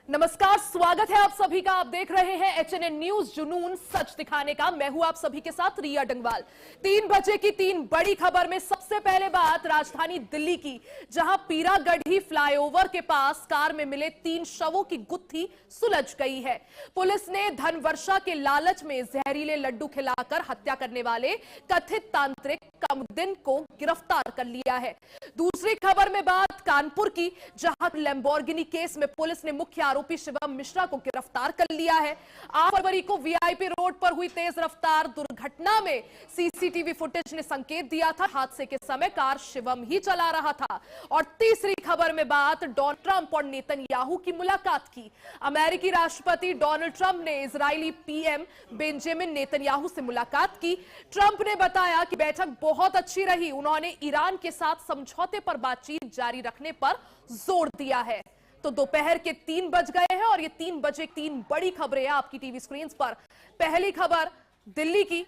नमस्कार, स्वागत है आप सभी का। आप देख रहे हैं एचएनएन न्यूज, जुनून सच दिखाने का। मैं हूं आप सभी के साथ रिया डंगवाल। 3 बजे की 3 बड़ी खबर में सबसे पहले बात राजधानी दिल्ली की, जहां पीरागढ़ी फ्लाईओवर के पास कार में मिले 3 शवों की गुत्थी सुलझ गई है। पुलिस ने धन वर्षा के लालच में जहरीले लड्डू खिलाकर हत्या करने वाले कथित तांत्रिक कमरुद्दीन को गिरफ्तार कर लिया है। दूसरी खबर में बात कानपुर की, जहां लैम्बोर्गिनी केस में पुलिस ने मुख्य आरोपी शिवम मिश्रा को गिरफ्तार कर लिया है। 8 फरवरी को वीआईपी रोड पर हुई तेज रफ्तार दुर्घटना में सीसीटीवी फुटेज ने संकेत दिया था हादसे के समय कार शिवम ही चला रहा था। और तीसरी खबर में बात डोनाल्ड ट्रंप और नेतन्याहू की मुलाकात की। अमेरिकी राष्ट्रपति डोनाल्ड ट्रंप ने इजरायली पीएम बेंजामिन नेतन्याहू से मुलाकात की। ट्रंप ने बताया कि बैठक बहुत अच्छी रही। उन्होंने ईरान के साथ समझौते पर बातचीत जारी रखने पर जोर दिया है। तो दोपहर के 3 बज गए हैं और ये 3 बजे 3 बड़ी खबरें हैं आपकी टीवी स्क्रीन पर। पहली खबर दिल्ली की।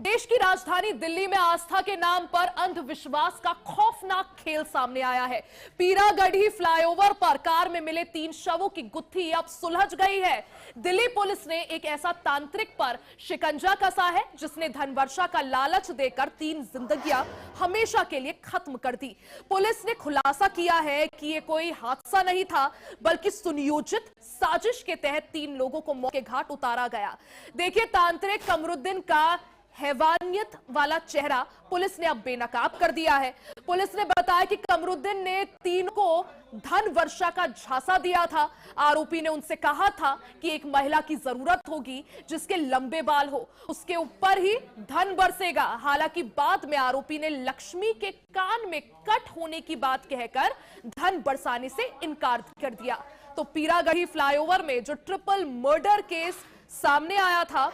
देश की राजधानी दिल्ली में आस्था के नाम पर अंधविश्वास का खौफनाक खेल सामने आया है। पीरागढ़ी फ्लाईओवर पर कार में मिले 3 शवों की गुत्थी अब सुलझ गई है। दिल्ली पुलिस ने एक ऐसा तांत्रिक पर शिकंजा कसा है जिसने धन वर्षा का लालच देकर 3 जिंदगियां हमेशा के लिए खत्म कर दी। पुलिस ने खुलासा किया है कि यह कोई हादसा नहीं था, बल्कि सुनियोजित साजिश के तहत 3 लोगों को मौत के घाट उतारा गया। देखिए, तांत्रिक कमरुद्दीन का हैवानियत वाला चेहरा पुलिस ने अब बेनकाब कर दिया है। पुलिस ने बताया कि कमरुद्दीन ने 3 को धन वर्षा का झांसा दिया था। आरोपी ने उनसे कहा था कि एक महिला की जरूरत होगी जिसके लंबे बाल हो, उसके ऊपर ही धन बरसेगा। हालांकि बाद में आरोपी ने लक्ष्मी के कान में कट होने की बात कहकर धन बरसाने से इनकार कर दिया। तो पीरागढ़ी फ्लाईओवर में जो ट्रिपल मर्डर केस सामने आया था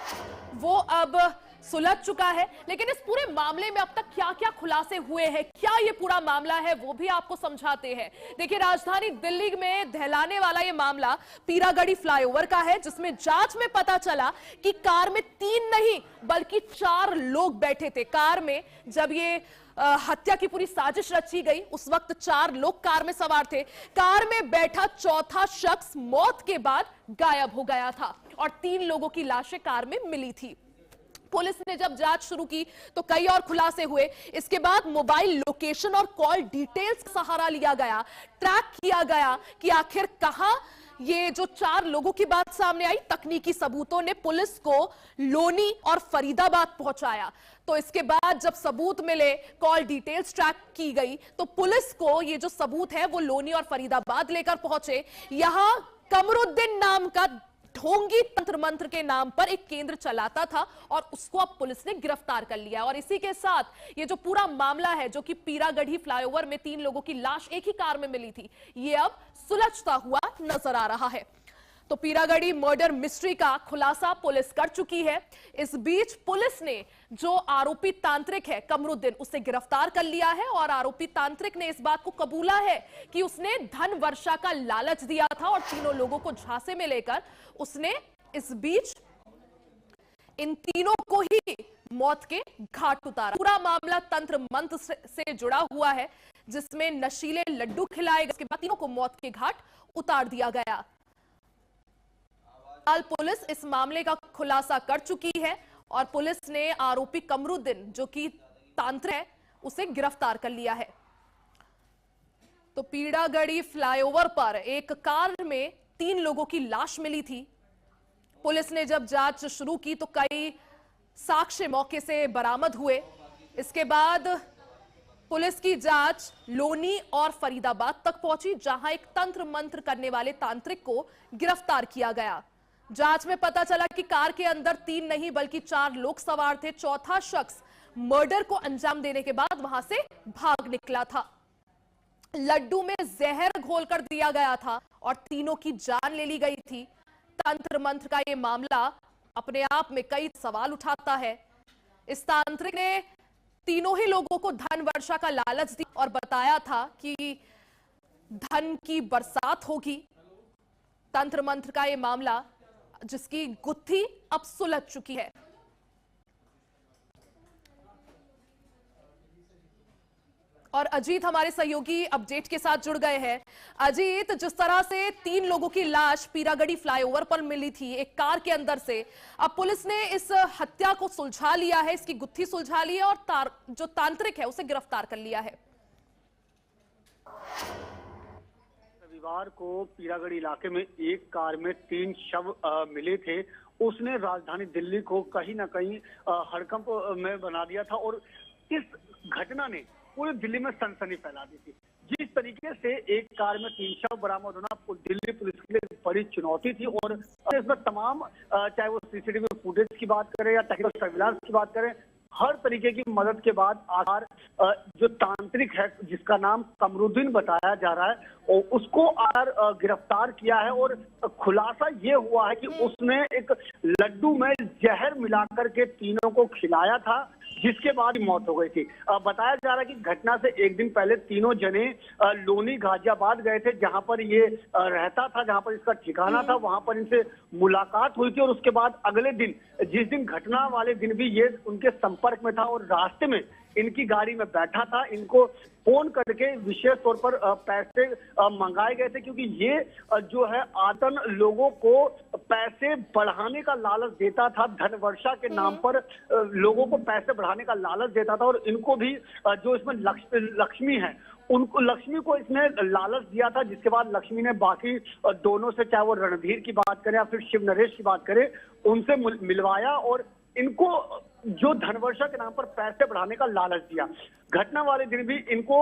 वो अब सुलझ चुका है। लेकिन इस पूरे मामले में अब तक क्या क्या खुलासे हुए हैं, क्या ये पूरा मामला है, वो भी आपको समझाते हैं। देखिए, राजधानी दिल्ली में दहलाने वाला ये मामला पीरागढ़ी फ्लाईओवर का है, जिसमें जांच में पता चला कि कार में 3 नहीं बल्कि 4 लोग बैठे थे। कार में जब ये हत्या की पूरी साजिश रची गई, उस वक्त 4 लोग कार में सवार थे। कार में बैठा चौथा शख्स मौत के बाद गायब हो गया था और 3 लोगों की लाशें कार में मिली थी। पुलिस ने जब जांच शुरू की तो कई और खुलासे हुए। इसके बाद मोबाइल लोकेशन और कॉल डिटेल्स का सहारा लिया गया, ट्रैक किया गया कि आखिर कहां ये जो 4 लोगों की बात सामने आई। तकनीकी सबूतों ने पुलिस को लोनी और फरीदाबाद पहुंचाया। तो इसके बाद जब सबूत मिले, कॉल डिटेल्स ट्रैक की गई, तो पुलिस को ये जो सबूत है वो लोनी और फरीदाबाद लेकर पहुंचे। यहां कमरुद्दीन नाम का ढोंगी तंत्र मंत्र के नाम पर एक केंद्र चलाता था और उसको अब पुलिस ने गिरफ्तार कर लिया। और इसी के साथ ये जो पूरा मामला है, जो कि पीरागढ़ी फ्लाईओवर में 3 लोगों की लाश एक ही कार में मिली थी, ये अब सुलझता हुआ नजर आ रहा है। तो पीरागढ़ी मर्डर मिस्ट्री का खुलासा पुलिस कर चुकी है। इस बीच पुलिस ने जो आरोपी तांत्रिक है कमरुद्दीन, उसे गिरफ्तार कर लिया है और आरोपी तांत्रिक ने इस बात को कबूला है कि उसने धन वर्षा का लालच दिया था और 3 लोगों को झांसे में लेकर उसने इस बीच इन 3 को ही मौत के घाट उतारा। पूरा मामला तंत्र मंत्र से जुड़ा हुआ है, जिसमें नशीले लड्डू खिलाए गए, इसके बाद 3 को मौत के घाट उतार दिया गया। पुलिस इस मामले का खुलासा कर चुकी है और पुलिस ने आरोपी कमरुद्दीन, जो कि तांत्रिक है, उसे गिरफ्तार कर लिया है। तो पीरागढ़ी फ्लाईओवर पर एक कार में 3 लोगों की लाश मिली थी। पुलिस ने जब जांच शुरू की तो कई साक्ष्य मौके से बरामद हुए। इसके बाद पुलिस की जांच लोनी और फरीदाबाद तक पहुंची, जहां एक तंत्र मंत्र करने वाले तांत्रिक को गिरफ्तार किया गया। जांच में पता चला कि कार के अंदर 3 नहीं बल्कि 4 लोग सवार थे। चौथा शख्स मर्डर को अंजाम देने के बाद वहां से भाग निकला था। लड्डू में जहर घोलकर दिया गया था और 3 की जान ले ली गई थी। तंत्र मंत्र का यह मामला अपने आप में कई सवाल उठाता है। इस तांत्रिक ने 3 ही लोगों को धन वर्षा का लालच दी और बताया था कि धन की बरसात होगी। तंत्र मंत्र का यह मामला, जिसकी गुत्थी अब सुलझ चुकी है। और अजीत हमारे सहयोगी अपडेट के साथ जुड़ गए हैं। अजीत, जिस तरह से 3 लोगों की लाश पीरागढ़ी फ्लाईओवर पर मिली थी एक कार के अंदर से, अब पुलिस ने इस हत्या को सुलझा लिया है, इसकी गुत्थी सुलझा ली है और जो तांत्रिक है उसे गिरफ्तार कर लिया है। रविवार को पीरागढ़ इलाके में एक कार में 3 शव मिले थे। उसने राजधानी दिल्ली को कहीं ना कहीं हड़कंप में बना दिया था और इस घटना ने पूरे दिल्ली में सनसनी फैला दी थी। जिस तरीके से एक कार में 3 शव बरामद होना दिल्ली पुलिस के लिए बड़ी चुनौती थी और इसमें तमाम चाहे वो सीसीटीवी फुटेज की बात करें या टेक्निकल सर्विलांस की बात करें, हर तरीके की मदद के बाद आखिर जो तांत्रिक है जिसका नाम कमरुद्दीन बताया जा रहा है और उसको आखिर गिरफ्तार किया है और खुलासा ये हुआ है कि उसने एक लड्डू में जहर मिलाकर के तीनों को खिलाया था, जिसके बाद मौत हो गई थी। बताया जा रहा है कि घटना से एक दिन पहले तीनों जने लोनी गाजियाबाद गए थे, जहां पर ये रहता था, जहां पर इसका ठिकाना था, वहां पर इनसे मुलाकात हुई थी और उसके बाद अगले दिन, जिस दिन घटना वाले दिन भी ये उनके संपर्क में था और रास्ते में इनकी गाड़ी में बैठा था, इनको फोन करके विशेष तौर पर पैसे मंगाए गए थे, क्योंकि ये जो है आतन लोगों को पैसे बढ़ाने का लालच देता था। धन वर्षा के नाम पर लोगों को पैसे बढ़ाने का लालच देता था और इनको भी जो इसमें लक्ष्मी है उनको, लक्ष्मी को इसने लालच दिया था, जिसके बाद लक्ष्मी ने बाकी दोनों से, चाहे वो रणधीर की बात करें या फिर शिव नरेश की बात करें, उनसे मिलवाया और इनको जो धनवर्षा के नाम पर पैसे बढ़ाने का लालच दिया। घटना वाले दिन भी इनको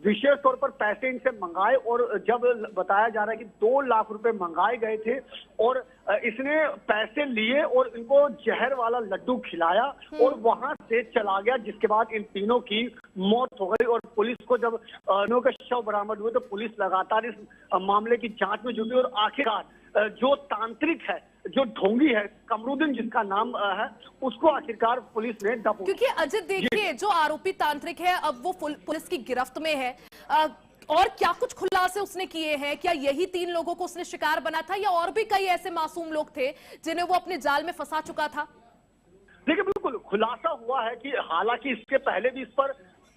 विशेष तौर पर पैसे इनसे मंगाए और जब बताया जा रहा है कि 2 लाख रुपए मंगाए गए थे और इसने पैसे लिए और इनको जहर वाला लड्डू खिलाया और वहां से चला गया, जिसके बाद इन तीनों की मौत हो गई। और पुलिस को जब इनों के शव बरामद हुए तो पुलिस लगातार इस मामले की जांच में जुटी और आखिरकार जो तांत्रिक है, जो ढोंगी है, कमरुद्दीन जिसका नाम है, उसको आखिरकार पुलिस ने दबोचा। क्योंकि अजित देखिए, जो आरोपी तांत्रिक है अब वो पुलिस की गिरफ्त में है, और क्या कुछ खुलासे उसने किए हैं? क्या यही 3 लोगों को उसने शिकार बना था या और भी कई ऐसे मासूम लोग थे जिन्हें वो अपने जाल में फंसा चुका था? देखिए, बिल्कुल खुलासा हुआ है कि हालांकि इसके पहले भी इस पर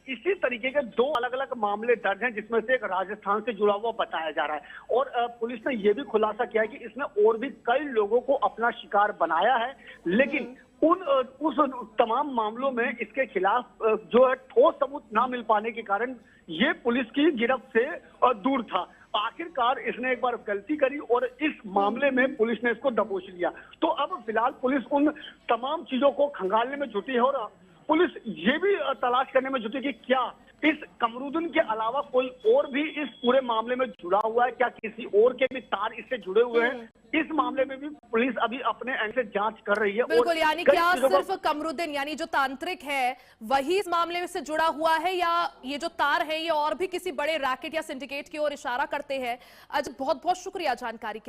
इसी तरीके के 2 अलग अलग मामले दर्ज हैं, जिसमें से एक राजस्थान से जुड़ा हुआ बताया जा रहा है और पुलिस ने यह भी खुलासा किया है कि इसने और भी कई लोगों को अपना शिकार बनाया है, लेकिन उस तमाम मामलों में इसके खिलाफ जो है ठोस सबूत ना मिल पाने के कारण ये पुलिस की गिरफ्त से दूर था। आखिरकार इसने एक बार गलती करी और इस मामले में पुलिस ने इसको दबोच लिया। तो अब फिलहाल पुलिस उन तमाम चीजों को खंगालने में जुटी है और पुलिस ये भी तलाश करने में जुटी कि क्या इस कमरुद्दीन के अलावा कोई और भी इस पूरे मामले में जुड़ा हुआ है, क्या किसी और के भी तार इससे जुड़े हुए हैं। इस मामले में भी पुलिस अभी अपने एंड से जांच कर रही है। बिल्कुल, यानी क्या सिर्फ कमरुद्दीन यानी जो तांत्रिक है वही इस मामले से जुड़ा हुआ है या ये जो तार है ये और भी किसी बड़े रैकेट या सिंडिकेट की ओर इशारा करते हैं? आज बहुत बहुत शुक्रिया जानकारी के लिए।